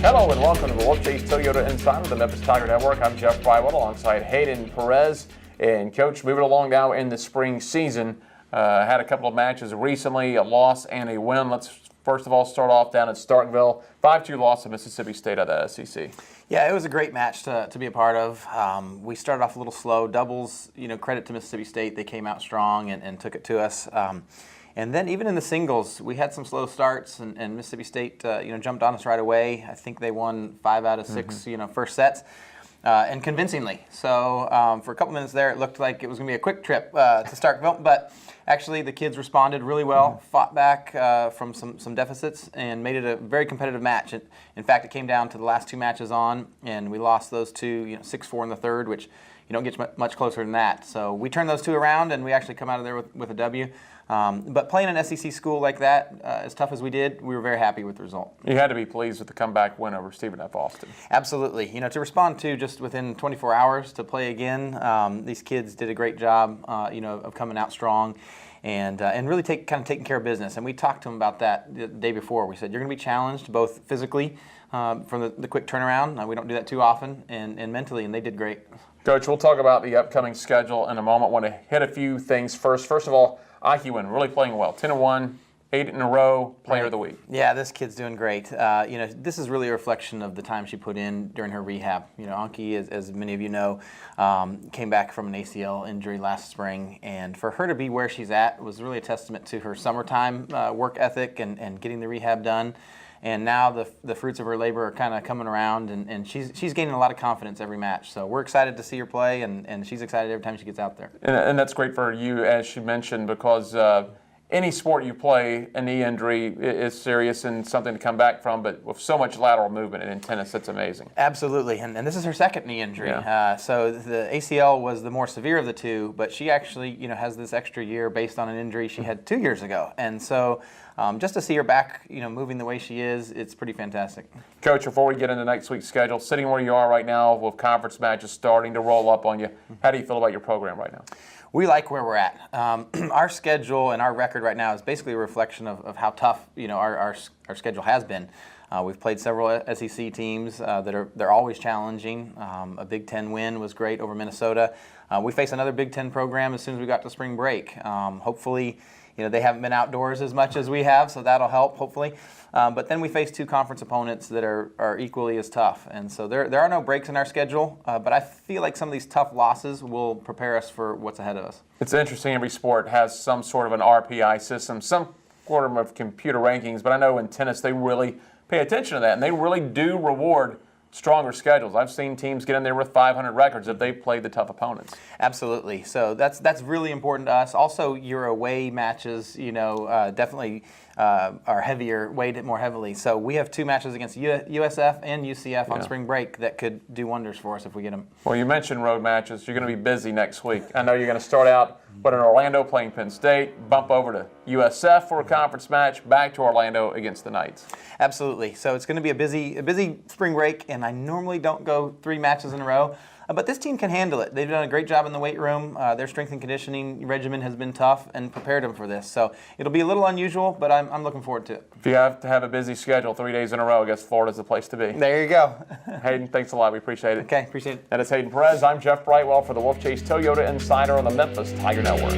Hello and welcome to the Wolfchase Toyota Insider, the Memphis Tiger Network. I'm Jeff Brywell alongside Hayden Perez. And Coach, moving along now in the spring season, had a couple of matches recently, a loss and a win. Let's first of all start off down at Starkville. 5-2 loss to Mississippi State out of the SEC. Yeah, it was a great match to be a part of. We started off a little slow. Doubles, credit to Mississippi State. They came out strong and took it to us. And then even in the singles, we had some slow starts, and Mississippi State, jumped on us right away. I think they won 5 out of 6, first sets, and convincingly. So for a couple minutes there, it looked like it was going to be a quick trip to Starkville, but actually the kids responded really well, fought back from some deficits, and made it a very competitive match. In fact, it came down to the last 2 matches on, and we lost those 2, 6-4 in the third, which you don't get much closer than that. So we turned those 2 around, and we actually come out of there with a W. But playing an SEC school like that, as tough as we did, we were very happy with the result. You had to be pleased with the comeback win over Stephen F. Austin. Absolutely. To respond to just within 24 hours to play again, these kids did a great job, of coming out strong and really taking care of business. And we talked to them about that the day before. We said, you're going to be challenged both physically from the quick turnaround. We don't do that too often, and mentally, and they did great. Coach, we'll talk about the upcoming schedule in a moment. I want to hit a few things first. First of all, Akiwin really playing well. 10-1, 8 in a row, player of the week. Yeah, this kid's doing great. This is really a reflection of the time she put in during her rehab. Anki, as many of you know, came back from an ACL injury last spring, and for her to be where she's at was really a testament to her summertime work ethic and getting the rehab done. And now the fruits of her labor are kind of coming around, and she's gaining a lot of confidence every match. So we're excited to see her play, and she's excited every time she gets out there. And that's great for you, as she mentioned, because any sport you play, a knee injury is serious and something to come back from, but with so much lateral movement and in tennis, it's amazing. Absolutely, and this is her second knee injury. Yeah. So the ACL was the more severe of the 2, but she actually has this extra year based on an injury she had 2 years ago. And so just to see her back, moving the way she is, it's pretty fantastic. Coach, before we get into next week's schedule, sitting where you are right now with conference matches starting to roll up on you, how do you feel about your program right now? We like where we're at. Our schedule and our record right now is basically a reflection of how tough our schedule has been. We've played several SEC teams they're always challenging. A Big Ten win was great over Minnesota. We face another Big Ten program as soon as we got to spring break. Hopefully, they haven't been outdoors as much as we have, so that'll help, hopefully. But then we face 2 conference opponents that are equally as tough. And so there are no breaks in our schedule, but I feel like some of these tough losses will prepare us for what's ahead of us. It's interesting, every sport has some sort of an RPI system, some sort of computer rankings, but I know in tennis they really pay attention to that, and they really do reward stronger schedules. I've seen teams get in there with 500 records if they played the tough opponents. Absolutely. So that's really important to us. Also, your away matches, definitely are heavier, weighed more heavily. So we have 2 matches against USF and UCF on spring break that could do wonders for us if we get them. Well, you mentioned road matches. You're going to be busy next week. I know you're going to start out in Orlando playing Penn State, bump over to USF for a conference match, back to Orlando against the Knights. Absolutely. So it's going to be a busy spring break, and I normally don't go 3 matches in a row. But this team can handle it. They've done a great job in the weight room. Their strength and conditioning regimen has been tough and prepared them for this. So it'll be a little unusual, but I'm looking forward to it. If you have to have a busy schedule 3 days in a row, I guess Florida's the place to be. There you go. Hayden, thanks a lot. We appreciate it. Okay, appreciate it. That is Hayden Perez. I'm Jeff Brightwell for the Wolfchase Toyota Insider on the Memphis Tiger Network.